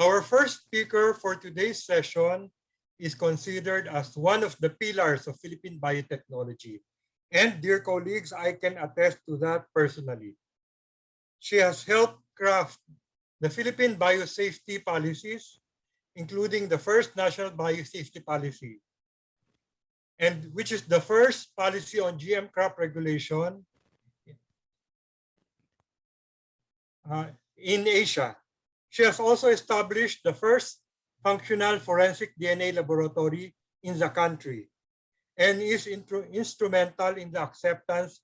Our first speaker for today's session is considered as one of the pillars of Philippine biotechnology. And dear colleagues, I can attest to that personally. She has helped craft the Philippine biosafety policies, including the first national biosafety policy, and which is the first policy on GM crop regulation in Asia. She has also established the first functional forensic DNA laboratory in the country and is instrumental in the acceptance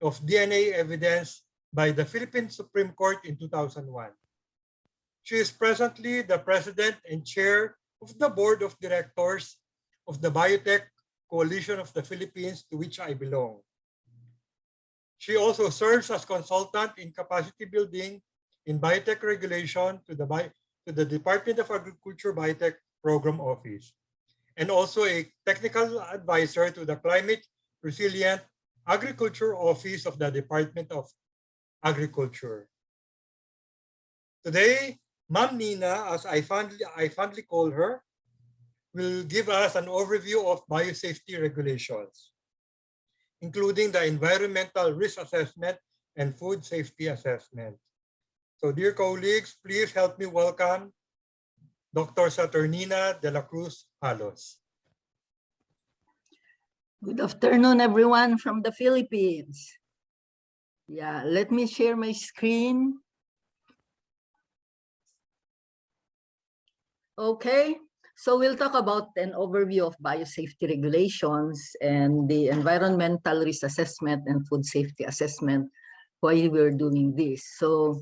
of DNA evidence by the Philippine Supreme Court in 2001. She is presently the president and chair of the board of directors of the Biotech Coalition of the Philippines, to which I belong. She also serves as consultant in capacity building in biotech regulation to the Department of Agriculture Biotech Program Office, and also a technical advisor to the Climate Resilient Agriculture Office of the Department of Agriculture. Today, Ma'am Nina, as I fondly call her, will give us an overview of biosafety regulations, including the environmental risk assessment and food safety assessment. So dear colleagues, please help me welcome Dr. Saturnina de la Cruz Halos. Good afternoon, everyone from the Philippines. Yeah, let me share my screen. Okay, so we'll talk about an overview of biosafety regulations and the environmental risk assessment and food safety assessment, why we're doing this. So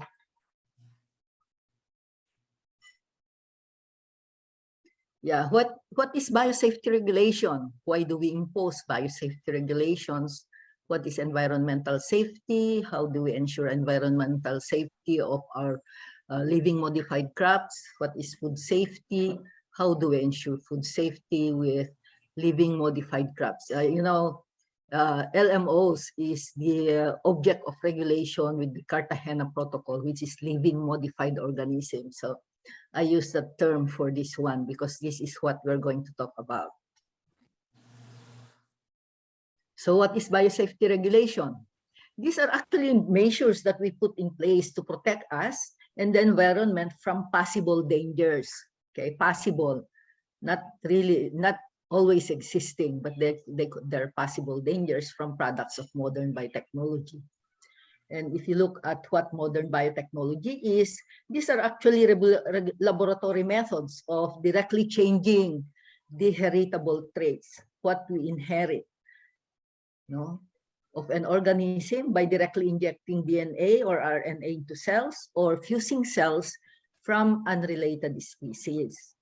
yeah, what is biosafety regulation? Why do we impose biosafety regulations? What is environmental safety? How do we ensure environmental safety of our living modified crops? What is food safety? How do we ensure food safety with living modified crops? LMOs is the object of regulation with the Cartagena Protocol, which is living modified organisms. So I use that term for this one because this is what we're going to talk about. So what is biosafety regulation? These are actually measures that we put in place to protect us and the environment from possible dangers. Okay, possible, not always existing, but they're possible dangers from products of modern biotechnology. And if you look at what modern biotechnology is, these are actually laboratory methods of directly changing the heritable traits, what we inherit, of an organism by directly injecting DNA or RNA into cells or fusing cells from unrelated species.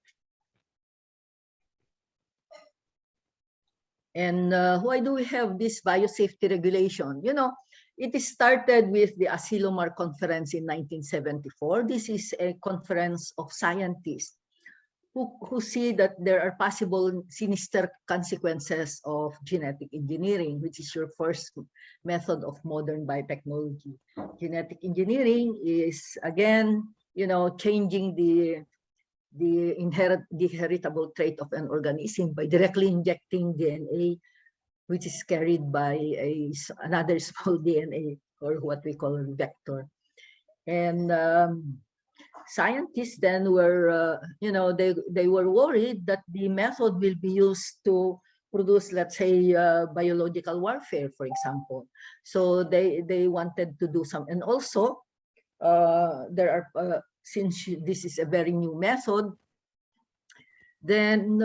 And why do we have this biosafety regulation? It started with the Asilomar Conference in 1974. This is a conference of scientists who see that there are possible sinister consequences of genetic engineering, which is your first method of modern biotechnology. Genetic engineering is, again, changing the heritable trait of an organism by directly injecting DNA, which is carried by another small DNA, or what we call a vector. And scientists then were, they were worried that the method will be used to produce, let's say, biological warfare, for example. So they wanted to do some, and also there are, since this is a very new method, then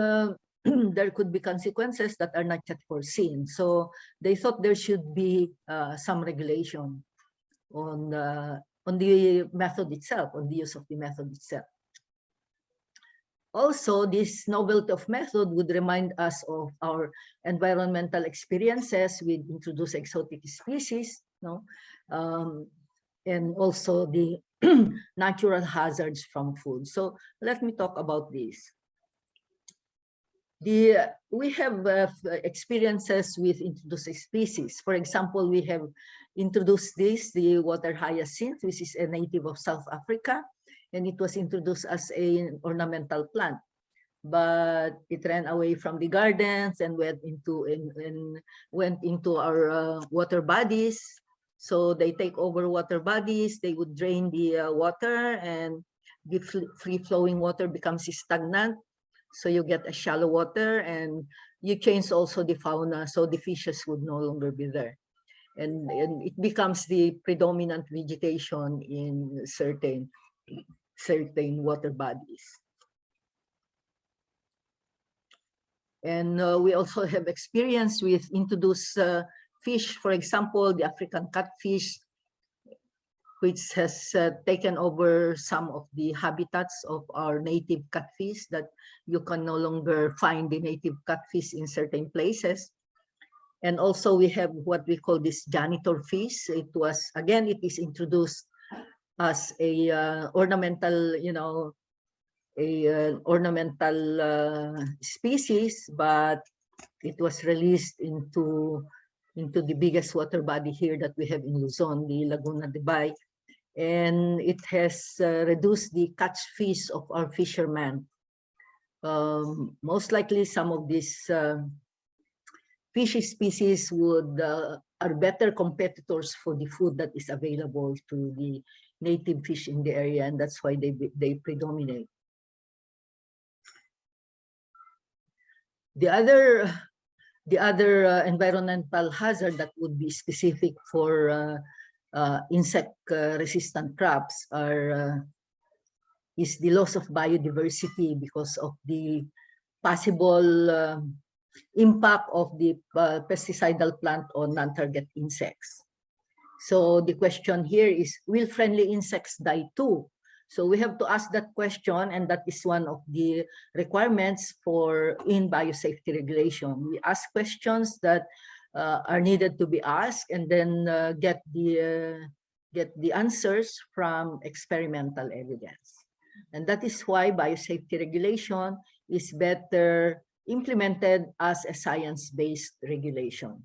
there could be consequences that are not yet foreseen. So they thought there should be some regulation on the method itself, on the use of the method itself. Also, this novelty of method would remind us of our environmental experiences with introduced exotic species, and also the natural hazards from food. So let me talk about this. We have experiences with introduced species. For example, we have introduced the water hyacinth, which is a native of South Africa, and it was introduced as an ornamental plant. But it ran away from the gardens and went into our water bodies. So they take over water bodies. They would drain the water, and the free-flowing water becomes stagnant. So you get a shallow water, and you change also the fauna, so the fishes would no longer be there. And it becomes the predominant vegetation in certain water bodies. And we also have experience with introduced fish, for example, the African catfish, which has taken over some of the habitats of our native catfish, that you can no longer find the native catfish in certain places. And also we have what we call this janitor fish. It was, again, it is introduced as a ornamental, ornamental species, but it was released into the biggest water body here that we have in Luzon, the Laguna de Bay, and it has reduced the catch fish of our fishermen. Most likely, some of these fish species are better competitors for the food that is available to the native fish in the area, and that's why they predominate. The other environmental hazard that would be specific for insect resistant crops is the loss of biodiversity because of the possible impact of the pesticidal plant on non-target insects. So the question here is, will friendly insects die too? So we have to ask that question, and that is one of the requirements in biosafety regulation. We ask questions that are needed to be asked, and then get the answers from experimental evidence. And that is why biosafety regulation is better implemented as a science-based regulation.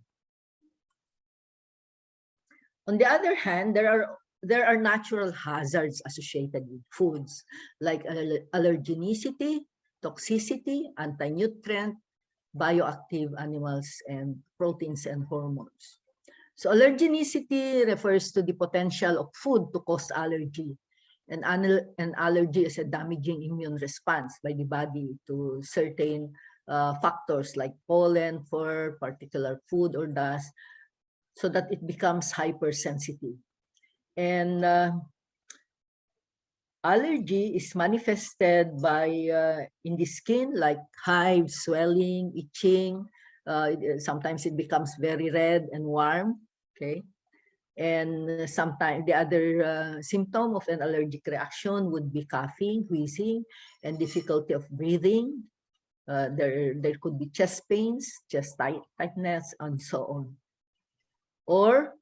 On the other hand, there are natural hazards associated with foods, like allergenicity, toxicity, anti-nutrient, bioactive animals, and proteins and hormones. So allergenicity refers to the potential of food to cause allergy. And an allergy is a damaging immune response by the body to certain factors like pollen, fur, particular food or dust, so that it becomes hypersensitive. And allergy is manifested by in the skin, like hives, swelling, itching. Sometimes it becomes very red and warm. Okay, and sometimes the other symptom of an allergic reaction would be coughing, wheezing, and difficulty of breathing. There could be chest pains, chest tightness, and so on. Or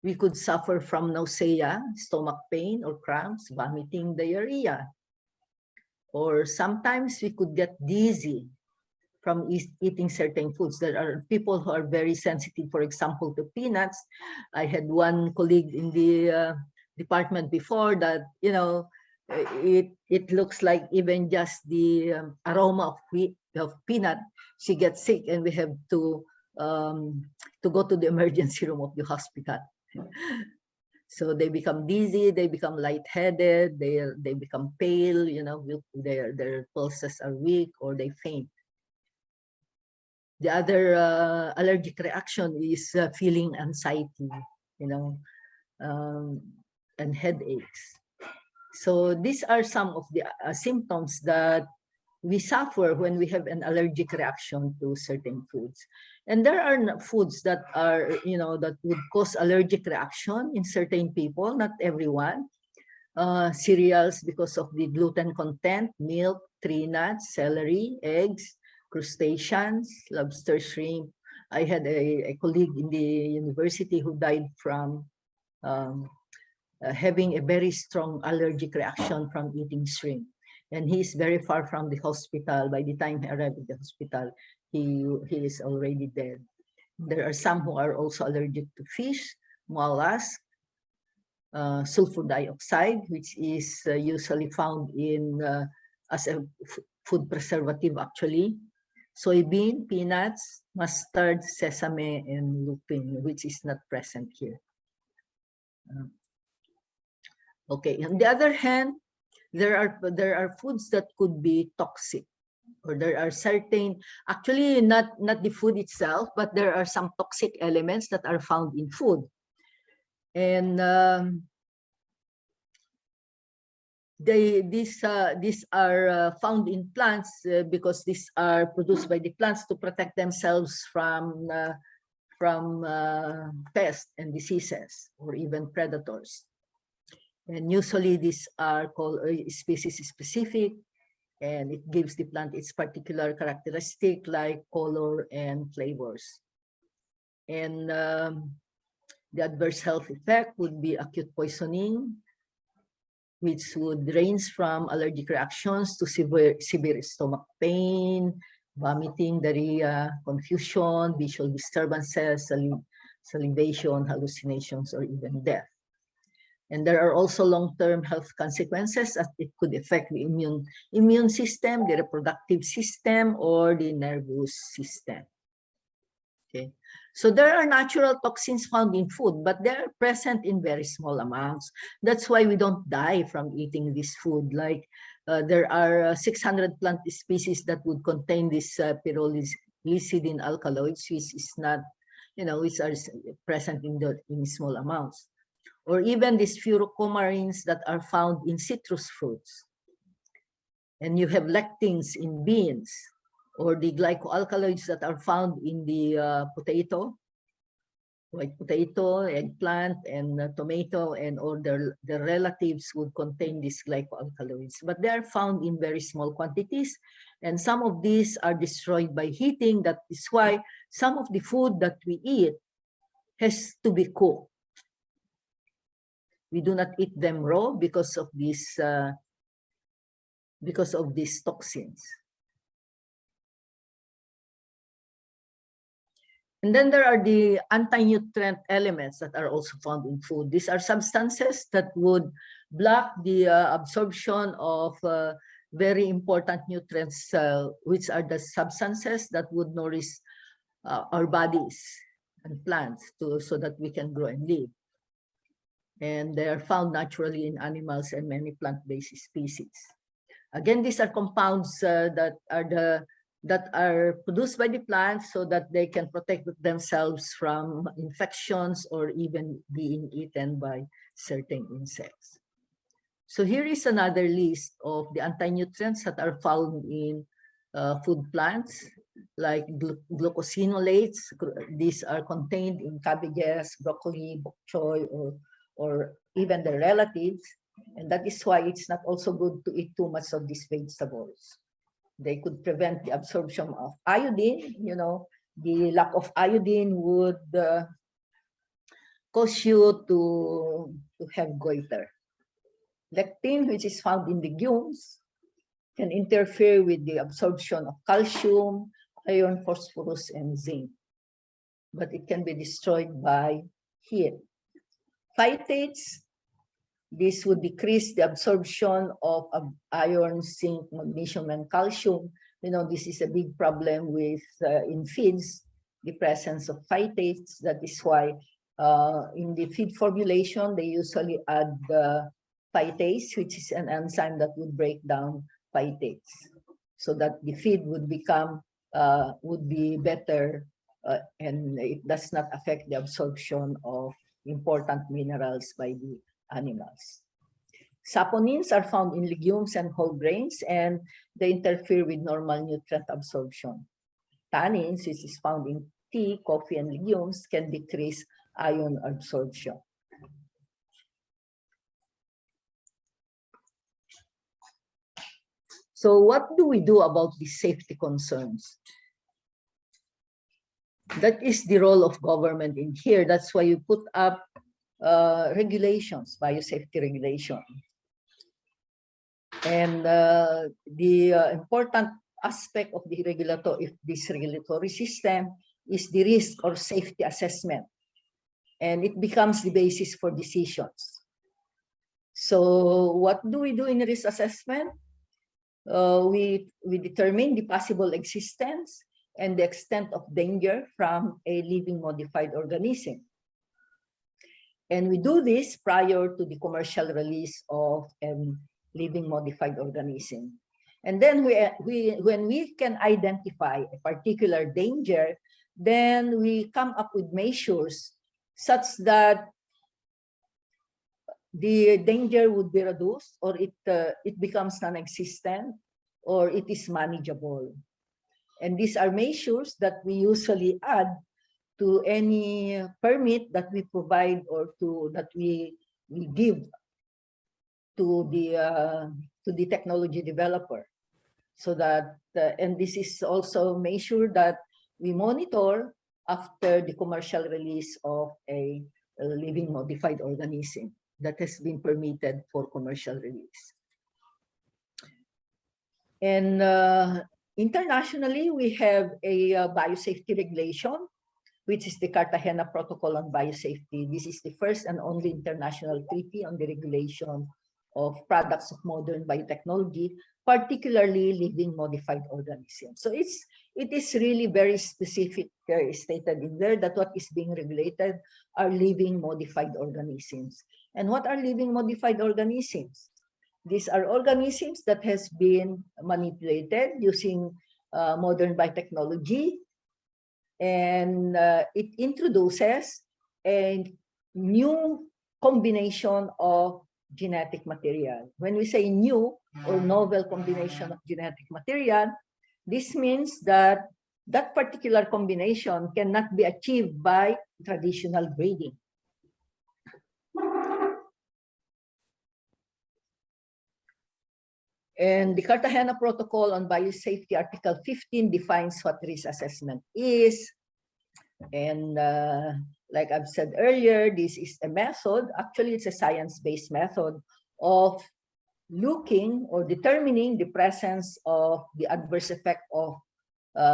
we could suffer from nausea, stomach pain, or cramps, vomiting, diarrhea. Or sometimes we could get dizzy from eating certain foods. There are people who are very sensitive, for example, to peanuts. I had one colleague in the department before that, it looks like even just the aroma of peanut, she gets sick, and we have to go to the emergency room of the hospital. So they become dizzy, they become lightheaded, they become pale, their pulses are weak, or they faint. The other allergic reaction is feeling anxiety, and headaches. So these are some of the symptoms that we suffer when we have an allergic reaction to certain foods. And there are foods that are, that would cause allergic reaction in certain people, not everyone. Cereals because of the gluten content, milk, tree nuts, celery, eggs, crustaceans, lobster, shrimp. I had a colleague in the university who died from having a very strong allergic reaction from eating shrimp. And he's very far from the hospital. By the time he arrived at the hospital, he is already dead. There are some who are also allergic to fish, mollusks, sulfur dioxide, which is usually found in as a food preservative actually, soybean, peanuts, mustard, sesame, and lupin, which is not present here. Okay, on the other hand, there are foods that could be toxic, or there are certain, actually not the food itself, but there are some toxic elements that are found in food. And these are found in plants because these are produced by the plants to protect themselves from pests and diseases or even predators. And usually these are called species specific, and it gives the plant its particular characteristic like color and flavors. And the adverse health effect would be acute poisoning, which would range from allergic reactions to severe stomach pain, vomiting, diarrhea, confusion, visual disturbances, salivation, hallucinations, or even death. And there are also long-term health consequences as it could affect the immune system, the reproductive system, or the nervous system. Okay, so there are natural toxins found in food, but they are present in very small amounts. That's why we don't die from eating this food. Like there are 600 plant species that would contain this pyrrolizidine alkaloids, which is not, which are present in small amounts. Or even these furocomarins that are found in citrus fruits. And you have lectins in beans, or the glycoalkaloids that are found in the potato, white potato, eggplant, and tomato, and or their relatives would contain these glycoalkaloids. But they are found in very small quantities, and some of these are destroyed by heating. That is why some of the food that we eat has to be cooked. We do not eat them raw because of these toxins. And then there are the anti-nutrient elements that are also found in food. These are substances that would block the absorption of very important nutrients, which are the substances that would nourish our bodies and plants so that we can grow and live. And they are found naturally in animals and many plant-based species. Again, these are compounds that are produced by the plants so that they can protect themselves from infections or even being eaten by certain insects. So here is another list of the anti-nutrients that are found in food plants, like glucosinolates. These are contained in cabbages, broccoli, bok choy, or even their relatives. And that is why it's not also good to eat too much of these vegetables. They could prevent the absorption of iodine. The lack of iodine would cause you to have goiter. Lectin, which is found in legumes, can interfere with the absorption of calcium, iron, phosphorus, and zinc. But it can be destroyed by heat. Phytates, this would decrease the absorption of iron, zinc, magnesium, and calcium. This is a big problem with in feeds, the presence of phytates. That is why in the feed formulation, they usually add phytase, which is an enzyme that would break down phytates, so that the feed would be better, and it does not affect the absorption of important minerals by the animals. Saponins are found in legumes and whole grains, and they interfere with normal nutrient absorption. Tannins, which is found in tea, coffee, and legumes, can decrease iron absorption. So what do we do about these safety concerns? That is the role of government in here. That's why you put up regulations, biosafety regulation. And the important aspect of this regulatory system is the risk or safety assessment. And it becomes the basis for decisions. So what do we do in risk assessment? We determine the possible existence and the extent of danger from a living modified organism. And we do this prior to the commercial release of a living modified organism. And then when we can identify a particular danger, then we come up with measures such that the danger would be reduced, or it becomes non-existent, or it is manageable. And these are measures that we usually add to any permit that we provide or that we give to the technology developer, so that and this is also a measure that we monitor after the commercial release of a living modified organism that has been permitted for commercial release. And internationally, we have a Biosafety Regulation, which is the Cartagena Protocol on Biosafety. This is the first and only international treaty on the regulation of products of modern biotechnology, particularly living modified organisms. So it is really very specific stated in there that what is being regulated are living modified organisms. And what are living modified organisms? These are organisms that has been manipulated using modern biotechnology, and it introduces a new combination of genetic material. When we say new or novel combination of genetic material, this means that that particular combination cannot be achieved by traditional breeding. And the Cartagena Protocol on Biosafety, Article 15, defines what risk assessment is. And like I've said earlier, this is a method, actually it's a science-based method of looking or determining the presence of the adverse effect of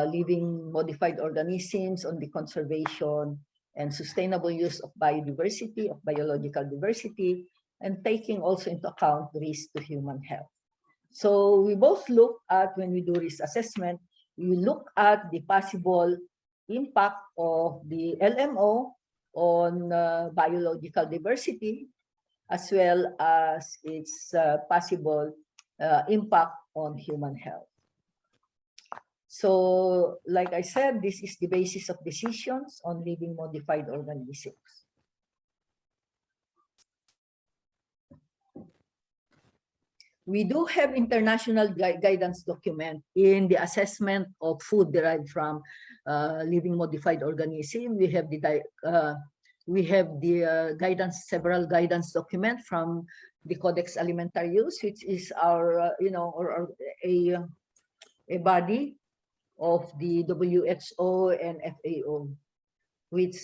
living modified organisms on the conservation and sustainable use of biodiversity, of biological diversity, and taking also into account risk to human health. So we both look at, when we do risk assessment, we look at the possible impact of the LMO on biological diversity, as well as its possible impact on human health. So, like I said, this is the basis of decisions on living modified organisms. We do have international guidance document in the assessment of food derived from living modified organism. We have the guidance, several guidance document from the Codex Alimentarius, which is our, a body of the WHO and FAO, which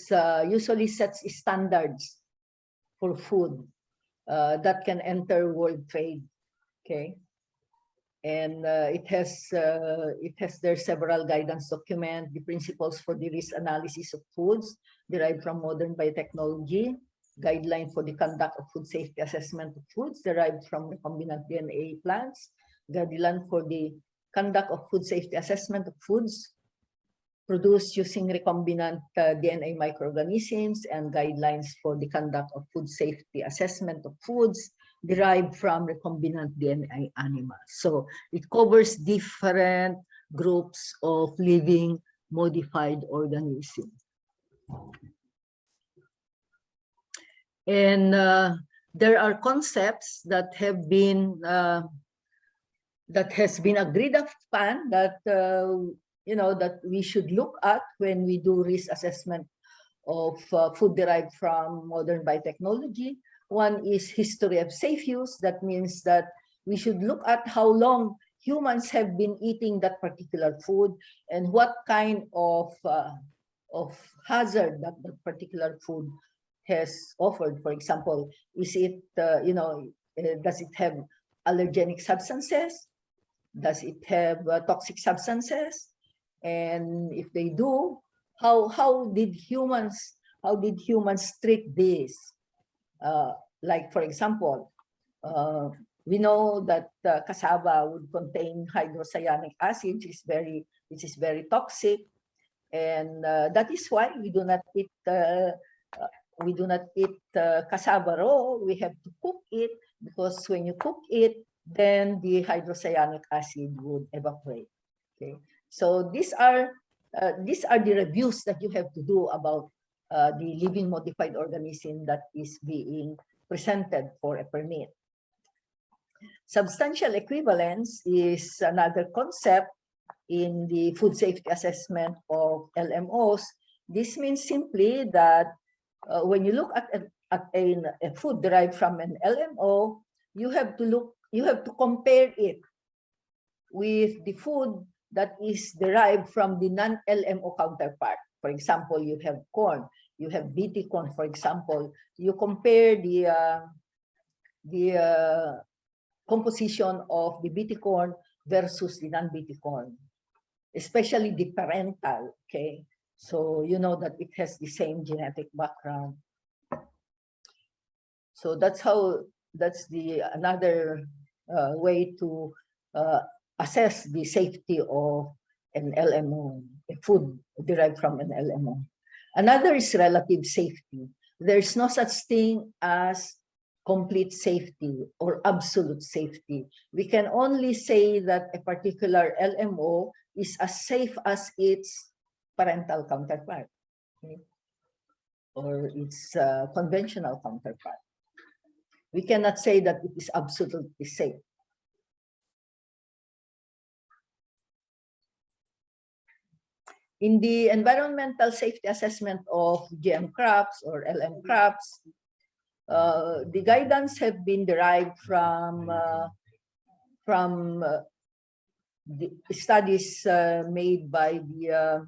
usually sets standards for food that can enter world trade. Okay, and it has their several guidance documents, the principles for the risk analysis of foods derived from modern biotechnology, guideline for the conduct of food safety assessment of foods derived from recombinant DNA plants, guideline for the conduct of food safety assessment of foods produced using recombinant DNA microorganisms, and guidelines for the conduct of food safety assessment of foods derived from recombinant DNA animals. So it covers different groups of living modified organisms. And there are concepts that have been that has been agreed upon that that we should look at when we do risk assessment of food derived from modern biotechnology. One is history of safe use. That means that we should look at how long humans have been eating that particular food and what kind of hazard that particular food has offered. For example, is it, does it have allergenic substances? Does it have toxic substances? And if they do, how did humans treat this? Like, for example, We know that cassava would contain hydrocyanic acid, which is very toxic, and that is why we do not eat cassava raw. We have to cook it, because when you cook it, then the hydrocyanic acid would evaporate. Okay, so these are the reviews that you have to do about the living modified organism that is being presented for a permit. Substantial equivalence is another concept in the food safety assessment of LMOs. This means simply that when you look at a food derived from an LMO, you have to compare it with the food that is derived from the non-LMO counterpart. For example, you have corn, you have BT corn, for example. You compare the composition of the BT corn versus the non-BT corn, especially the parental, okay? So you know that it has the same genetic background. So that's another way to assess the safety of an LMO, a food derived from an LMO. Another is relative safety. There's no such thing as complete safety or absolute safety. We can only say that a particular LMO is as safe as its parental counterpart, okay? Or its conventional counterpart. We cannot say that it is absolutely safe. In the environmental safety assessment of GM crops or LM crops, the guidance have been derived from the studies made by the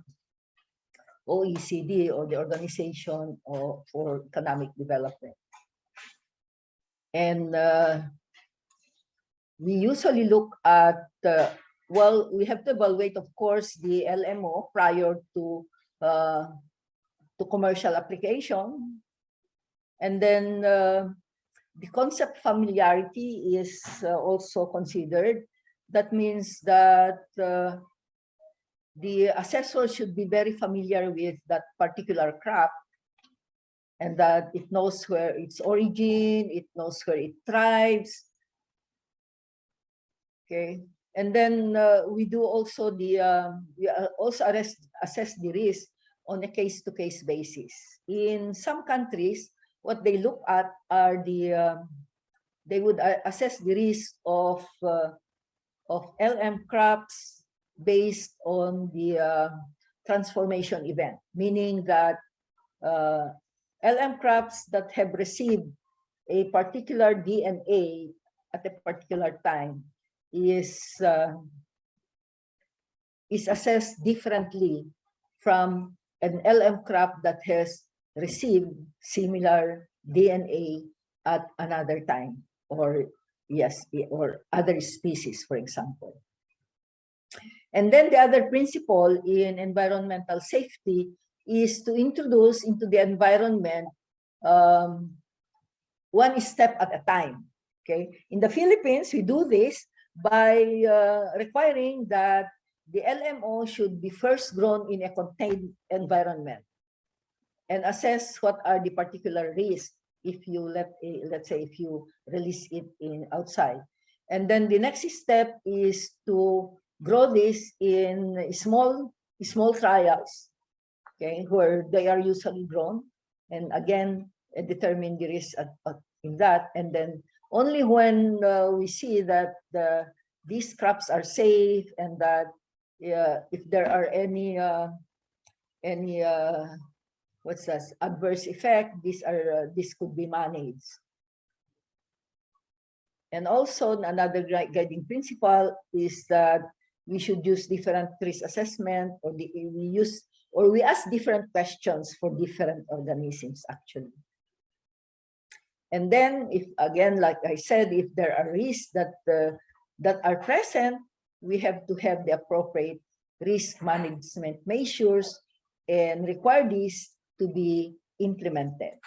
OECD, or the Organization for Economic Development. And we usually look at, well, we have to evaluate, of course, the LMO prior to commercial application. And then the concept familiarity is also considered. That means that the assessor should be very familiar with that particular crop, and that it knows where its origin, it knows where it thrives. Okay, and then we do also we also assess the risk on a case-to-case basis. In some countries, what they look at are they would assess the risk of LM crops based on the transformation event, meaning that LM crops that have received a particular DNA at a particular time is assessed differently from an LM crop that has received similar DNA at another time, or yes, or other species, for example. And then the other principle in environmental safety is to introduce into the environment one step at a time. Okay, in the Philippines, we do this by requiring that the LMO should be first grown in a contained environment and assess what are the particular risks if you let's say if you release it outside. And then the next step is to grow this in small trials, okay, where they are usually grown, and again determine the risk in that. And then only when we see that these crops are safe, and that if there are any what's that, adverse effect, this could be managed. And also another guiding principle is that we should use different risk assessment, or we ask different questions for different organisms actually. And then, if again, like I said, if there are risks that are present, we have to have the appropriate risk management measures and require these to be implemented.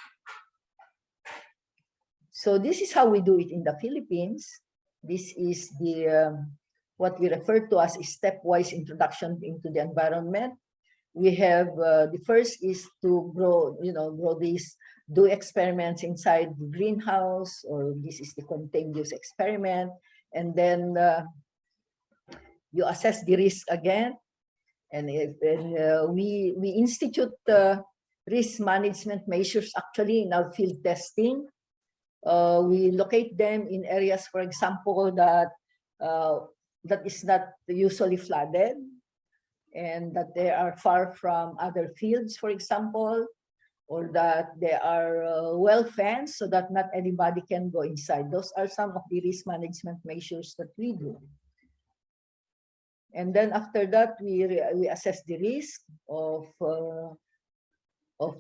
So this is how we do it in the Philippines. This is the what we refer to as a stepwise introduction into the environment. We have the first is to grow, grow these, do experiments inside the greenhouse, or this is the contagious experiment, and then you assess the risk again, and we institute risk management measures actually in our field testing. We locate them in areas, for example, that that is not usually flooded, and that they are far from other fields, for example, or that they are well fenced so that not anybody can go inside. Those are some of the risk management measures that we do. And then after that, we assess the risk of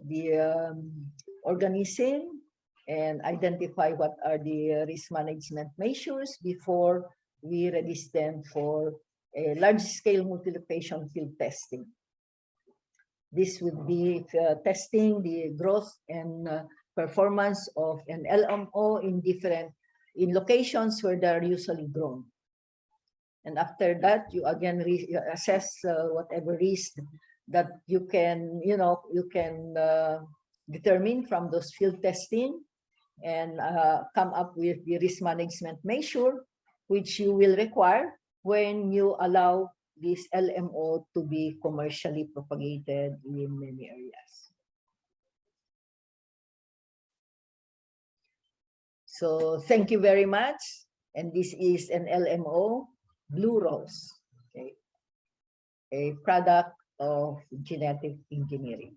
the organism and identify what are the risk management measures before we release them for a large-scale multi-location field testing. This would be testing the growth and performance of an LMO in locations where they are usually grown. And after that, you again assess whatever risk that you can, determine from those field testing, and come up with the risk management measure, which you will require when you allow this LMO to be commercially propagated in many areas. So thank you very much. And this is an LMO, Blue Rose, okay, a product of genetic engineering.